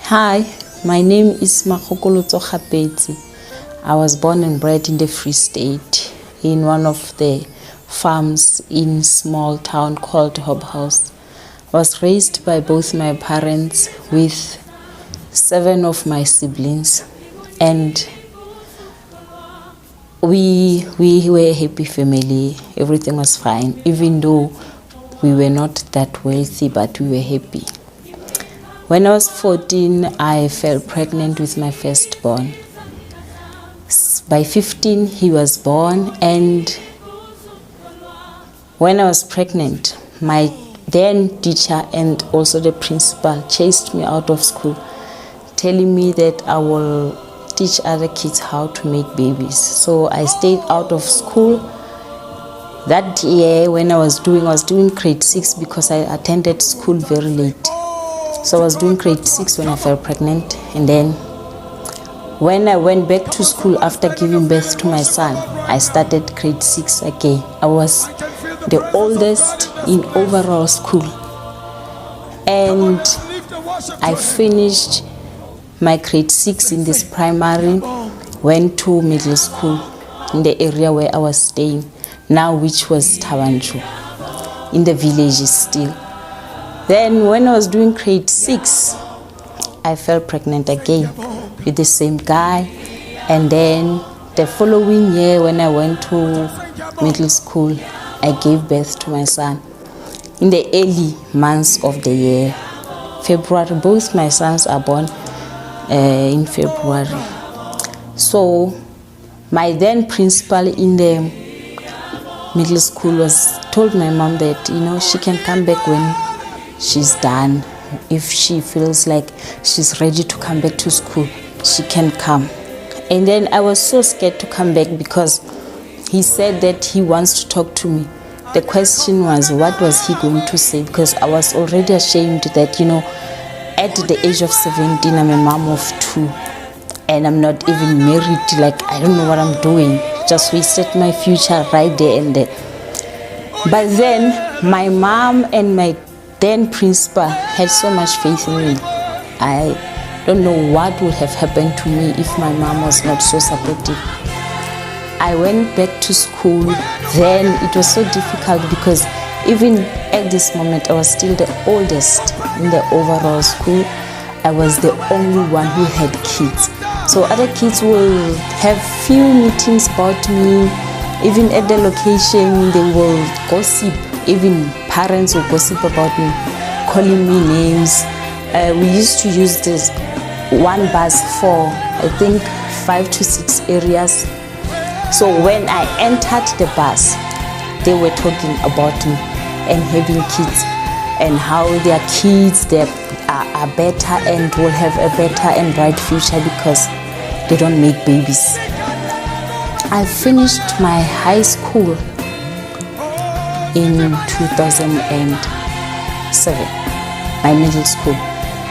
Hi, my name is Makgokolotso Kgapetsi. I was born and bred in the Free State in one of the farms in small town called Hobhouse. I was raised by both my parents with 7 of my siblings, and we were a happy family. Everything was fine, even though we were not that wealthy, but we were happy. When I was 14, I fell pregnant with my firstborn. By 15, he was born, and when I was pregnant, my then teacher and also the principal chased me out of school, telling me that I will teach other kids how to make babies. So I stayed out of school. That year when I was doing grade 6 because I attended school very late. So I was doing grade 6 when I fell pregnant, and then when I went back to school after giving birth to my son, I started grade 6 again. I was the oldest in overall school, and I finished my grade 6 in this primary, went to middle school in the area where I was staying now, which was Tabanchu, in the villages still. Then when I was doing grade 6, I fell pregnant again with the same guy. And then the following year when I went to middle school, I gave birth to my son in the early months of the year. February, both my sons are born in February. So my then principal in the middle school told my mom that, she can come back when she's done. If she feels like she's ready to come back to school, she can come. And then I was so scared to come back because he said that he wants to talk to me. The question was, what was he going to say? Because I was already ashamed that, at the age of 17, I'm a mom of 2, and I'm not even married. Like, I don't know what I'm doing. Just wasted my future right there and there. But then my mom and my then principal had so much faith in me. I don't know what would have happened to me if my mom was not so supportive. I went back to school. Then it was so difficult because even at this moment I was still the oldest in the overall school. I was the only one who had kids. So other kids will have few meetings about me. Even at the location they will gossip. Even parents will gossip about me, calling me names. We used to use this one bus for, I think, 5 to 6 areas. So when I entered the bus, they were talking about me and having kids and how their kids they are better and will have a better and bright future because they don't make babies. I finished my high school in 2007, my middle school.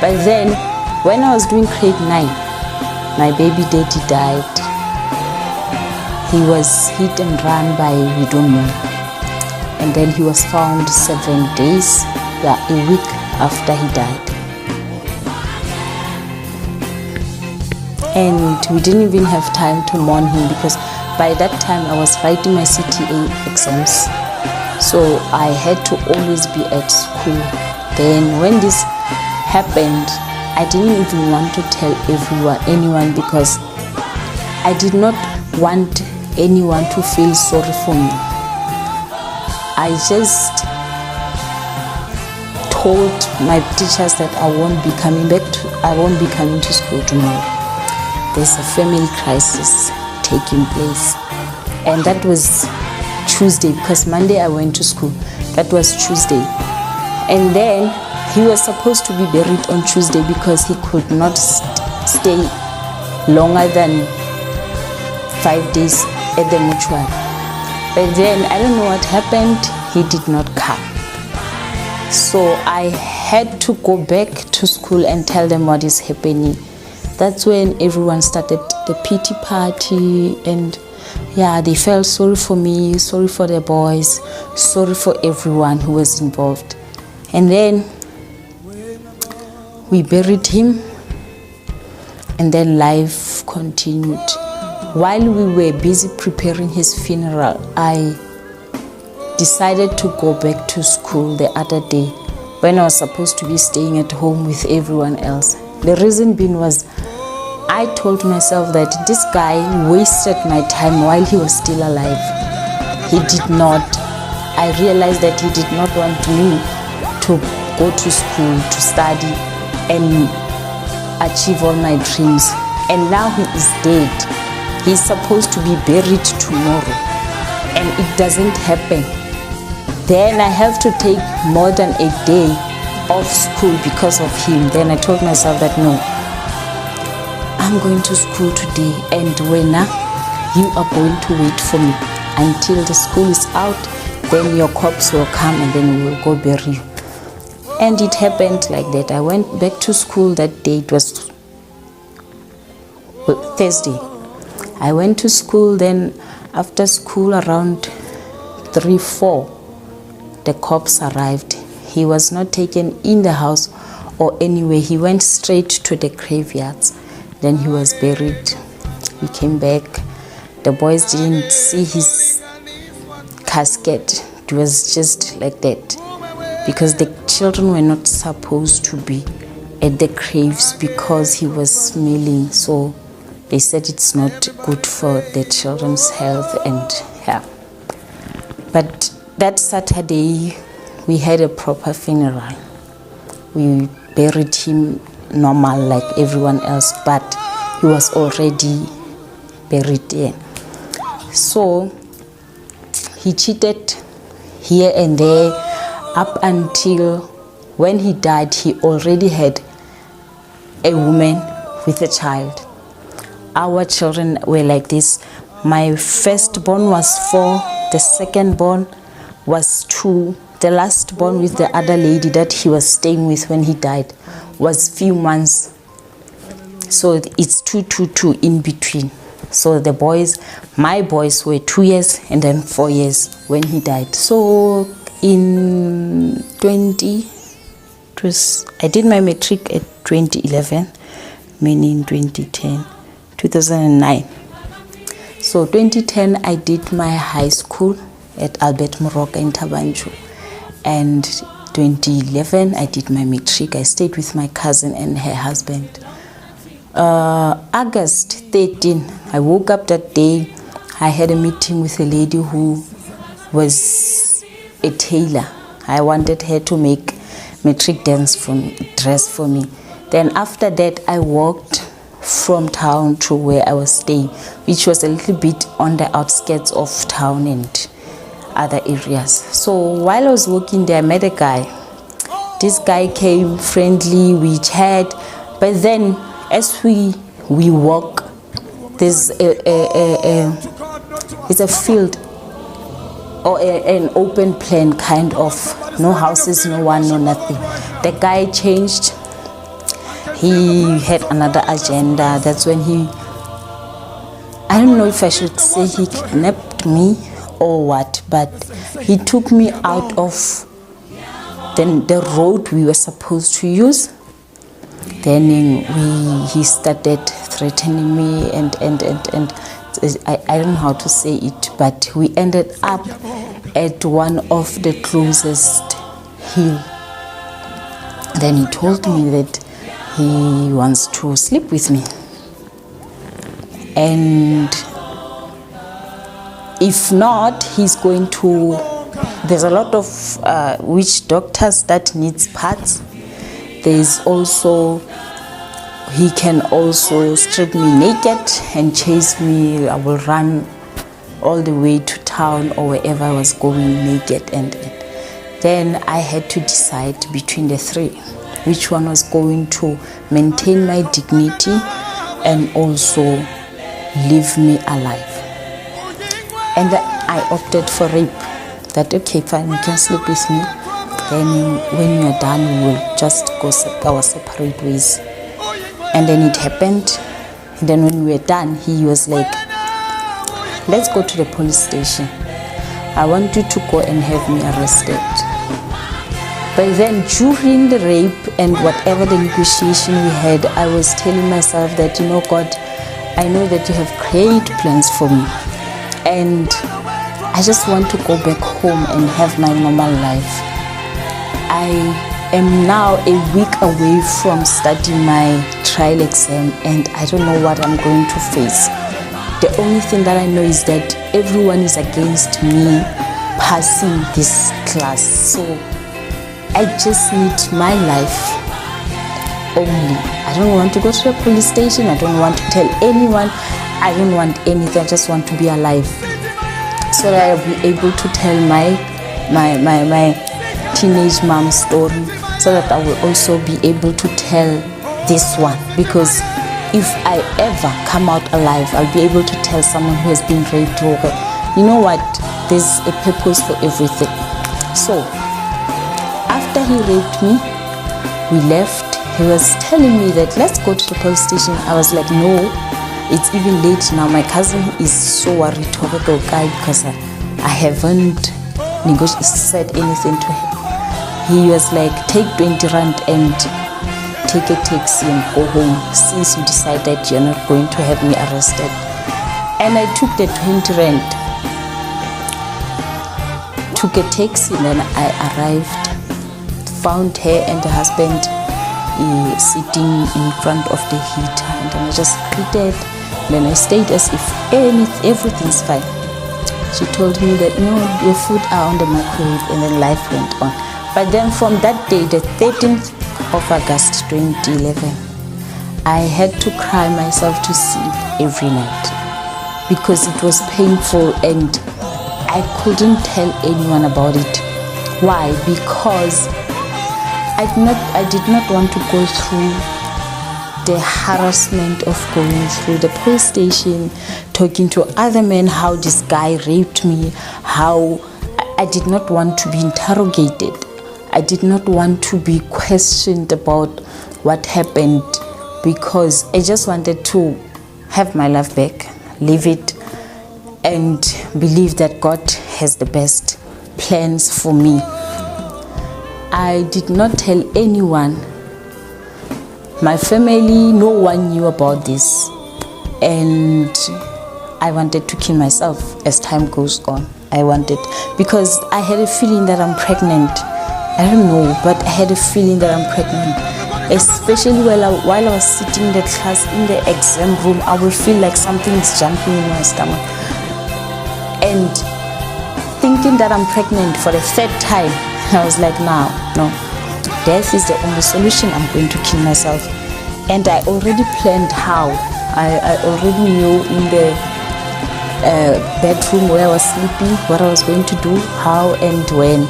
But then, when I was doing grade 9, my baby daddy died. He was hit and run by we don't know. And then he was found 7 days, a week after he died. And we didn't even have time to mourn him because by that time I was writing my CTA exams. So I had to always be at school. Then when this happened, I didn't even want to tell anyone because I did not want anyone to feel sorry for me. I just told my teachers that I won't be coming to school tomorrow. There's a family crisis taking place. And that was Tuesday, because Monday I went to school. That was Tuesday. And then he was supposed to be buried on Tuesday because he could not stay longer than 5 days at the mortuary. But then I don't know what happened. He did not come. So I had to go back to school and tell them what is happening. That's when everyone started the pity party, and they felt sorry for me, sorry for the boys, sorry for everyone who was involved. And then we buried him and then life continued. While we were busy preparing his funeral, I decided to go back to school the other day when I was supposed to be staying at home with everyone else. The reason being was I told myself that this guy wasted my time while he was still alive. He did not. I realized that he did not want me to go to school, to study and achieve all my dreams. And now he is dead. He's supposed to be buried tomorrow and it doesn't happen. Then I have to take more than a day off school because of him. Then I told myself that no, I'm going to school today, and when you are going to wait for me until the school is out, then your corpse will come and then we will go bury you. And it happened like that. I went back to school that day. It was Thursday. I went to school, then after school around 3-4, the corpse arrived. He was not taken in the house or anywhere. He went straight to the graveyards. Then he was buried. We came back. The boys didn't see his casket. It was just like that. Because the children were not supposed to be at the graves because he was smelling. So they said it's not good for the children's health and yeah. But that Saturday, we had a proper funeral. We buried him normal like everyone else, but he was already buried there. So he cheated here and there up until when he died. He already had a woman with a child. Our children were like this. My firstborn was 4, the secondborn was 2. The last born with the other lady that he was staying with when he died was few months. So it's 2 in between. So the boys, my boys were 2 years and then 4 years when he died. So in I did my matric at 2011, meaning 2009. So 2010 I did my high school at Albert Moroka in Tabanchu. And 2011, I did my matric. I stayed with my cousin and her husband. August 13, I woke up that day. I had a meeting with a lady who was a tailor. I wanted her to make matric dress for me. Then after that, I walked from town to where I was staying, which was a little bit on the outskirts of town and other areas. So while I was walking there, I met a guy. This guy came friendly, we chat, but then as we walk, there's it's a field or an open plain kind of, no houses, no one, no nothing. The guy changed. He had another agenda. That's when I don't know if I should say he kidnapped me or what, but he took me out of the road we were supposed to use. Then he started threatening me and I don't know how to say it, but we ended up at one of the closest hill. Then he told me that he wants to sleep with me, and if not, he's going to, there's a lot of witch doctors that needs parts. There's also, he can also strip me naked and chase me. I will run all the way to town or wherever I was going naked. And then I had to decide between the three, which one was going to maintain my dignity and also leave me alive. And I opted for rape. That okay, fine, you can sleep with me. Then when you're done, we will just go our separate ways. And then it happened. And then when we were done, he was like, let's go to the police station. I want you to go and have me arrested. But then during the rape and whatever the negotiation we had, I was telling myself that, you know, God, I know that you have great plans for me. And I just want to go back home and have my normal life. I am now a week away from studying my trial exam, and I don't know what I'm going to face. The only thing that I know is that everyone is against me passing this class. So I just need my life only. I don't want to go to the police station. I don't want to tell anyone. I don't want anything. I just want to be alive, so that I'll be able to tell my teenage mom story, so that I will also be able to tell this one. Because if I ever come out alive, I'll be able to tell someone who has been raped. You know what? There's a purpose for everything. So after he raped me, we left. He was telling me that let's go to the police station. I was like, no, it's even late now. My cousin is so worried over the guy because I haven't said anything to him. He was like, take 20 rand and take a taxi and go home, since you decide that you're not going to have me arrested. And I took the 20 rand, took a taxi, and then I arrived, found her and her husband sitting in front of the heater, and then I just greeted. Then I stayed as if everything's fine. She told me that, no, your food are on the microwave, and then life went on. But then from that day, the 13th of August 2011, I had to cry myself to sleep every night because it was painful and I couldn't tell anyone about it. Why? Because I did not want to go through the harassment of going through the police station, talking to other men how this guy raped me, how I did not want to be interrogated. I did not want to be questioned about what happened, because I just wanted to have my life back, live it, and believe that God has the best plans for me. I did not tell anyone. My family, no one knew about this. And I wanted to kill myself as time goes on. Because I had a feeling that I'm pregnant. I don't know, but I had a feeling that I'm pregnant. Especially while I was sitting in the class, in the exam room, I will feel like something is jumping in my stomach. And thinking that I'm pregnant for the third time, I was like, no, death is the only solution. I'm going to kill myself. And I already planned how. I already knew in the bedroom where I was sleeping what I was going to do, how and when.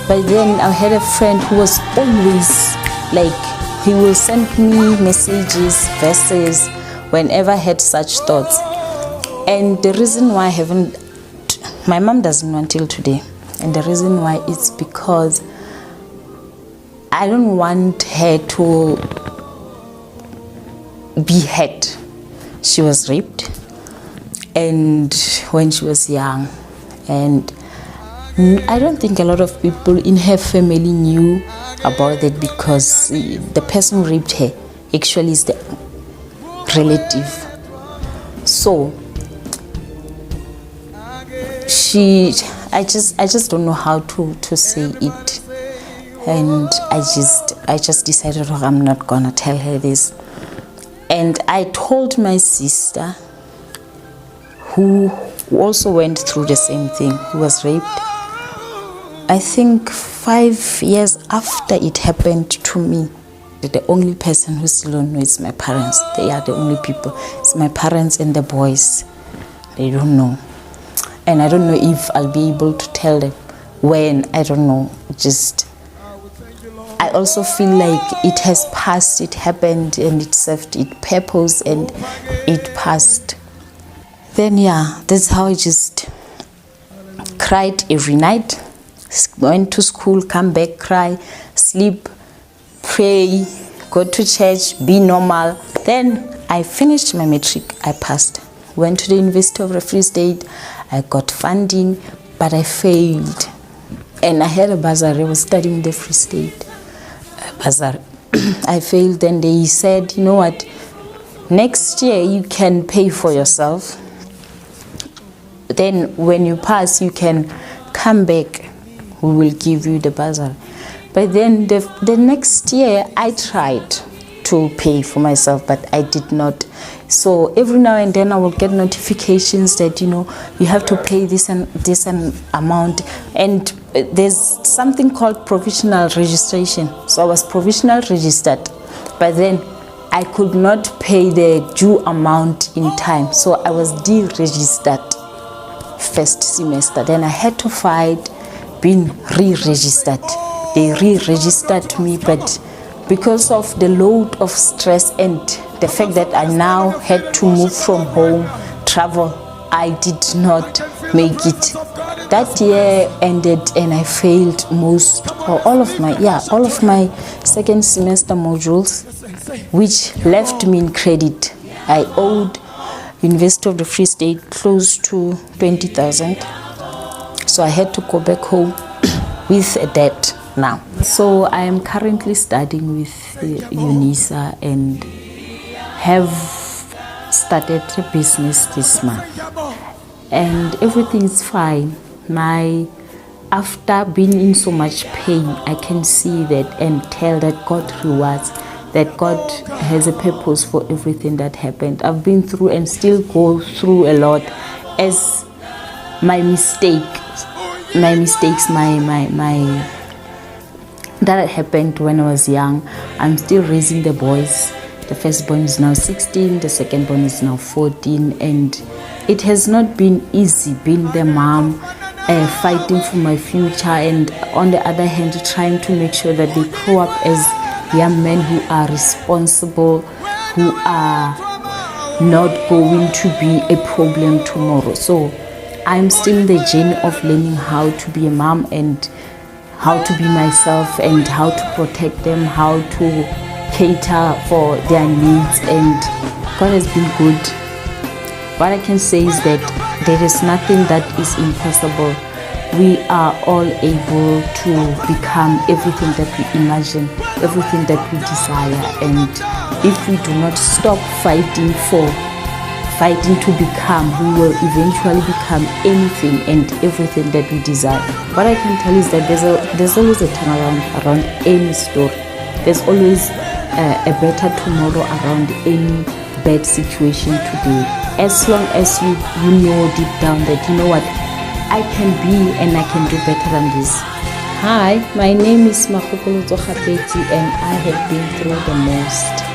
But then I had a friend who was always like, he will send me messages, verses, whenever I had such thoughts. And the reason why I haven't, my mom doesn't know until today. And the reason why is because I don't want her to be hurt. She was raped, and when she was young, and I don't think a lot of people in her family knew about that, because the person who raped her actually is the relative. So I just don't know how to say it, and I just decided, oh, I'm not gonna tell her this. And I told my sister, who also went through the same thing, who was raped, I think 5 years after it happened to me. The only person who still don't know is my parents. They are the only people. It's my parents and the boys. They don't know. And I don't know if I'll be able to tell them when. I don't know. I also feel like it has passed, it happened, and it served its purpose, and it passed. Then that's how I just cried every night. Went to school, come back, cry, sleep, pray, go to church, be normal. Then I finished my matric, I passed. Went to the University of the Free State, I got funding, but I failed. and I had a bursary. I was studying in the Free State bursary. I failed, and they said, you know what, next year you can pay for yourself. Then when you pass, you can come back. We will give you the bursary. But then the next year, I tried to pay for myself, but I did not. So every now and then I will get notifications that, you know, you have to pay this and amount. And there's something called provisional registration. So I was provisional registered, but then I could not pay the due amount in time. So I was deregistered first semester. Then I had to fight being re-registered. They re-registered me, but because of the load of stress and the fact that I now had to move from home, travel, I did not make it. That year ended and I failed all of my second semester modules, which left me in credit. I owed University of the Free State close to 20,000. So I had to go back home with a debt now. So I am currently studying with UNISA and have started a business this month. And everything is fine. After being in so much pain, I can see that and tell that God rewards, that God has a purpose for everything that happened. I've been through and still go through a lot as my mistakes, that happened when I was young. I'm still raising the boys. The firstborn is now 16, the secondborn is now 14, and it has not been easy being the mom, fighting for my future, and on the other hand, trying to make sure that they grow up as young men who are responsible, who are not going to be a problem tomorrow. So I'm still in the journey of learning how to be a mom and how to be myself and how to protect them, how to cater for their needs, and God has been good. What I can say is that there is nothing that is impossible. We are all able to become everything that we imagine, everything that we desire, and if we do not stop fighting to become, we will eventually become anything and everything that we desire. What I can tell is that there's always a turnaround around any story. There's always a better tomorrow around any bad situation today. As long as you know deep down that, you know what, I can be and I can do better than this. Hi, my name is Makgokolo Tsogapeti and I have been through the most.